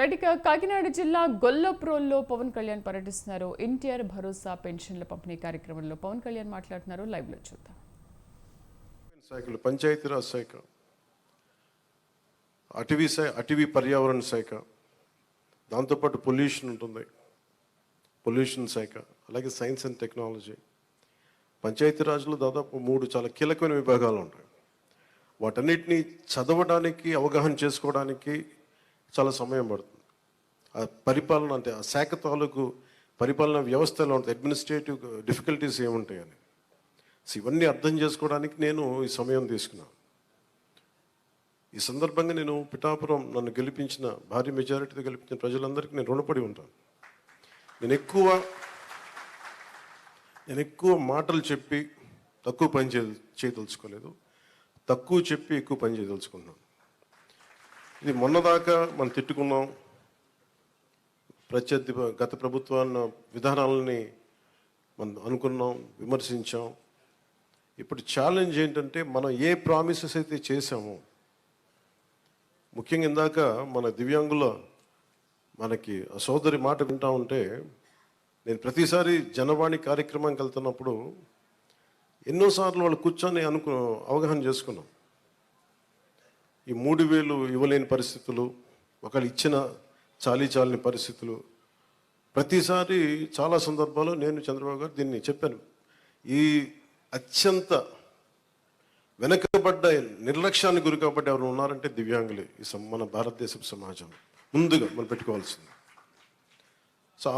Right, ఇక కాకినాడ జిల్లా గొల్లప్రోల్లో పవన్ కళ్యాణ్ పర్యటిస్తున్నారు. ఎన్టీఆర్ భరోసా పెన్షన్ల పంపిణీ కార్యక్రమంలో పవన్ కళ్యాణ్ మాట్లాడుతున్నారు. లైవ్ లో చూద్దాం. శాఖలు, పంచాయతీరాజ్ శాఖ, అటవీ పర్యావరణ శాఖ, దాంతోపాటు పొల్యూషన్ ఉంటుంది, పొల్యూషన్ శాఖ, అలాగే సైన్స్ అండ్ టెక్నాలజీ. పంచాయతీరాజ్లో దాదాపు 3 చాలా కీలకమైన విభాగాలు ఉంటాయి. వాటన్నిటినీ చదవడానికి, అవగాహన చేసుకోవడానికి చాలా సమయం పడుతుంది. ఆ పరిపాలన అంటే ఆ శాఖ తాలూకు పరిపాలన వ్యవస్థలో ఉంటుంది, అడ్మినిస్ట్రేటివ్ డిఫికల్టీస్ ఏముంటాయని. సో ఇవన్నీ అర్థం చేసుకోవడానికి నేను ఈ సమయం తీసుకున్నాను. ఈ సందర్భంగా నేను పిఠాపురం నన్ను గెలిపించిన, భారీ మెజారిటీతో గెలిపించిన ప్రజలందరికీ నేను రుణపడి ఉంటాను. నేను ఎక్కువ మాటలు చెప్పి తక్కువ పని చేయదలుచుకోలేదు, తక్కువ చెప్పి ఎక్కువ పని చేయదలుచుకున్నాను. ఇది మొన్నదాకా మనం తిట్టుకున్నాం, గత ప్రభుత్వాన్ని విధానాలని మనం అనుకున్నాం, విమర్శించాం. ఇప్పుడు ఛాలెంజ్ ఏంటంటే మనం ఏ ప్రామిసెస్ అయితే చేశామో, ముఖ్యంగా ఇందాక మన దివ్యాంగుల మనకి సోదరి మాట వింటా ఉంటే, నేను ప్రతిసారి జనవాణి కార్యక్రమానికి వెళ్తున్నప్పుడు ఎన్నోసార్లు వాళ్ళు కూర్చొని అవగాహన చేసుకున్నాం. ఈ 3,000 ఇవ్వలేని పరిస్థితులు, ఒకళ్ళు ఇచ్చిన చాలని పరిస్థితులు. ప్రతిసారి చాలా సందర్భాల్లో నేను చంద్రబాబు గారు దీన్ని చెప్పాను. ఈ అత్యంత వెనకబడ్డ, నిర్లక్ష్యానికి గురి కాబట్టి ఎవరు ఉన్నారంటే దివ్యాంగులే ఈ మన భారతదేశ సమాజం ముందుగా మనం పెట్టుకోవాల్సింది. సో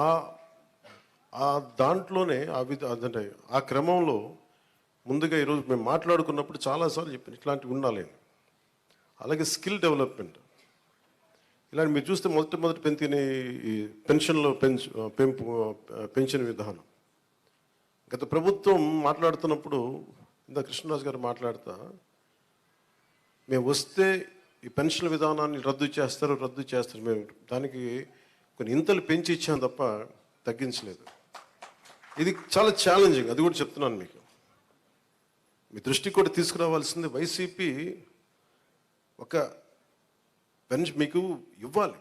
ఆ దాంట్లోనే అదంటే ఆ క్రమంలో ముందుగా ఈరోజు మేము మాట్లాడుకున్నప్పుడు చాలాసార్లు చెప్పాను ఇట్లాంటివి ఉండాలి. అలాగే స్కిల్ డెవలప్మెంట్, ఇలాంటి మీరు చూస్తే మొదటి పెంచిన ఈ పెన్షన్లో పెన్షన్ విధానం. గత ప్రభుత్వం మాట్లాడుతున్నప్పుడు ఇందా కృష్ణరాజు గారు మాట్లాడుతా, మేము వస్తే ఈ పెన్షన్ విధానాన్ని రద్దు చేస్తారు, మేము దానికి కొన్ని ఇంతలు పెంచి ఇచ్చాం తప్ప తగ్గించలేదు. ఇది చాలా ఛాలెంజింగ్, అది కూడా చెప్తున్నాను మీకు. మీ దృష్టికి కూడా తీసుకురావాల్సింది, వైసీపీ ఒక పెన్షన్ మీకు ఇవ్వాలి.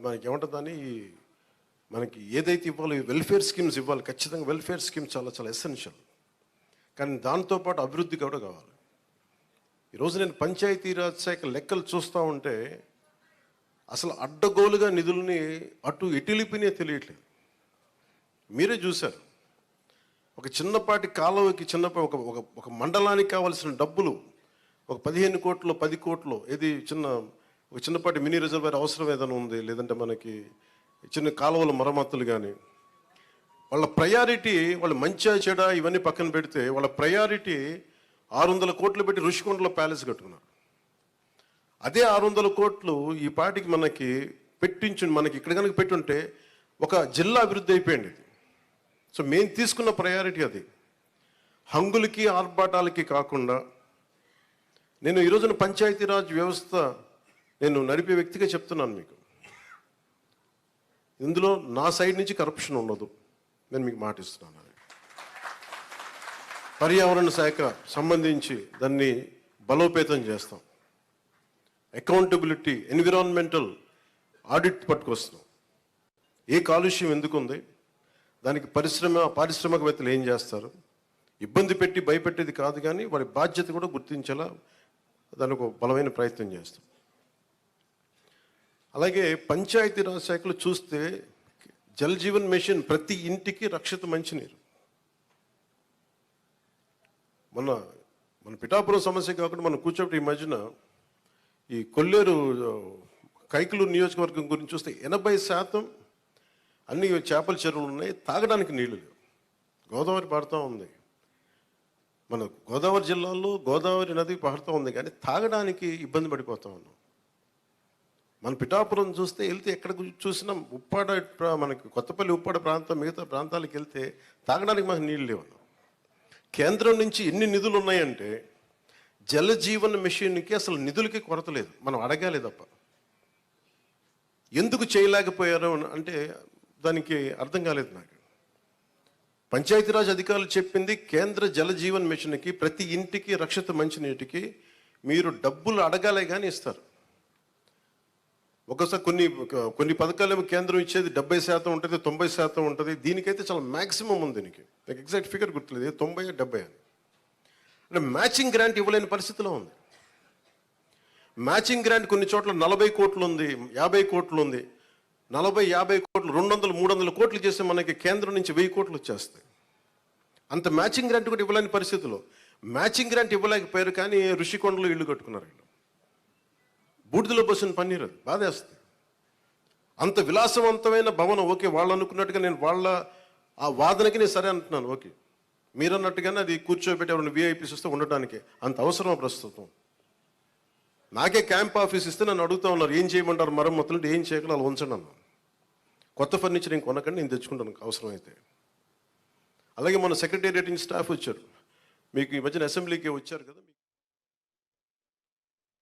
మనకి ఏమంటుందని, మనకి ఏదైతే ఇవ్వాలో వెల్ఫేర్ స్కీమ్స్ ఇవ్వాలి, ఖచ్చితంగా వెల్ఫేర్ స్కీమ్స్ చాలా చాలా ఎసెన్షియల్. కానీ దాంతోపాటు అభివృద్ధి కూడా కావాలి. ఈరోజు నేను పంచాయతీరాజ్ శాఖ లెక్కలు చూస్తూ ఉంటే అసలు అడ్డగోలుగా నిధుల్ని అటు ఎటులిపినే తెలియట్లేదు. మీరే చూశారు, ఒక చిన్నపాటి కాలువకి ఒక మండలానికి కావాల్సిన డబ్బులు ఒక 15 కోట్లు 10 కోట్లు, ఏది ఒక చిన్నపాటి మినీ రిజర్వాయర్ అవసరం ఏదైనా ఉంది, లేదంటే మనకి చిన్న కాలువల మరమ్మతులు కానీ, వాళ్ళ ప్రయారిటీ, వాళ్ళు మంచిగా చెడ ఇవన్నీ పక్కన పెడితే వాళ్ళ ప్రయారిటీ 600 కోట్లు పెట్టి ఋషికొండలో ప్యాలెస్ కట్టుకున్నారు. అదే 600 కోట్లు ఈ పాటికి మనకి మనకి ఇక్కడ కనుక పెట్టుంటే ఒక జిల్లా అభివృద్ధి అయిపోయింది. సో మేము తీసుకున్న ప్రయారిటీ అది. హంగులకి ఆర్భాటాలకి కాకుండా, నేను ఈరోజున పంచాయతీరాజ్ వ్యవస్థ నేను నడిపే వ్యక్తిగా చెప్తున్నాను మీకు, ఇందులో నా సైడ్ నుంచి కరప్షన్ ఉండదు, నేను మీకు మాటిస్తున్నాను. పర్యావరణ శాఖ సంబంధించి దాన్ని బలోపేతం చేస్తాం. అకౌంటబిలిటీ, ఎన్విరాన్మెంటల్ ఆడిట్ పట్టుకొస్తాం. ఏ కాలుష్యం ఎందుకు ఉంది, దానికి పారిశ్రామికవేత్తలు ఏం చేస్తారు, ఇబ్బంది పెట్టి భయపెట్టేది కాదు, కానీ వారి బాధ్యత కూడా గుర్తించేలా దానికి ఒక బలమైన ప్రయత్నం చేస్తాం. అలాగే పంచాయతీరాజ్ శాఖలు చూస్తే జల్ జీవన్ మిషన్, ప్రతి ఇంటికి రక్షిత మంచినీరు. మన పిఠాపురం సమస్య కాకుండా మనం కూర్చోబెట్టి ఈ మధ్యన ఈ కొల్లేరు కైకలూరు నియోజకవర్గం గురించి చూస్తే 80% అన్ని చేపల చెరువులు ఉన్నాయి, తాగడానికి నీళ్లు లేవు. గోదావరి పారుతూ ఉంది, మన గోదావరి జిల్లాలో గోదావరి నది పారుతూ ఉంది, కానీ తాగడానికి ఇబ్బంది పడిపోతూ ఉన్నాం. మన పిఠాపురం చూస్తే వెళ్తే ఎక్కడ చూసినా మనకి కొత్తపల్లి ఉప్పాడ ప్రాంతం, మిగతా ప్రాంతాలకు వెళ్తే తాగడానికి మనకు నీళ్ళు లేవు. కేంద్రం నుంచి ఎన్ని నిధులు ఉన్నాయంటే జల జీవన్ మిషన్కి అసలు నిధులకి కొరత లేదు, మనం అడగాలి తప్ప. ఎందుకు చేయలేకపోయారు అంటే దానికి అర్థం కాలేదు నాకు. పంచాయతీరాజ్ అధికారులు చెప్పింది, కేంద్ర జల జీవన్ మిషన్కి ప్రతి ఇంటికి రక్షిత మంచినీటికి మీరు డబ్బులు అడగాలే కానీ ఇస్తారు. ఒకసారి కొన్ని పథకాలేమో కేంద్రం ఇచ్చేది 70% ఉంటుంది, 90% ఉంటుంది. దీనికైతే చాలా మ్యాక్సిమం ఉంది. దీనికి నాకు ఎగ్జాక్ట్ ఫిగర్ గుర్తులేదు, 90 70 అని. అంటే మ్యాచింగ్ గ్రాంట్ ఇవ్వలేని పరిస్థితిలో ఉంది. మ్యాచింగ్ గ్రాంట్ కొన్ని చోట్ల 40 కోట్లు ఉంది, 50 కోట్లు ఉంది. 40 50 కోట్లు 200 300 కోట్లు చేస్తే మనకి కేంద్రం నుంచి 1000 కోట్లు వచ్చేస్తాయి. అంత మ్యాచింగ్ గ్రాంట్ కూడా ఇవ్వలేని పరిస్థితిలో మ్యాచింగ్ గ్రాంట్ ఇవ్వలేకపోయారు, కానీ ఋషికొండలో ఇల్లు కట్టుకున్నారు వీళ్ళు. బూడిదలో పోసిన పన్నీరు, అది బాధేస్తుంది. అంత విలాసవంతమైన భవనం, ఓకే వాళ్ళు అనుకున్నట్టుగా నేను వాళ్ళ ఆ వాదనకి నేను సరే అంటున్నాను, ఓకే మీరు అన్నట్టుగానే అది కూర్చోబెట్టి ఎవరైనా విఐపీస్ వస్తే ఉండటానికి అంత అవసరం ప్రస్తుతం. నాకే క్యాంప్ ఆఫీస్ ఇస్తే నన్ను అడుగుతా ఉన్నారు, ఏం చేయమంటారు మరమ్మతులు అంటే, ఏం చేయగల అలా ఉంచండి అన్నాను. కొత్త ఫర్నిచర్ నేను కొనకండి, నేను తెచ్చుకుంటాను అవసరం అయితే. అలాగే మన సెక్రటేరియట్ నుంచి స్టాఫ్ వచ్చారు, మీకు ఈ మధ్యన అసెంబ్లీకి వచ్చారు కదా.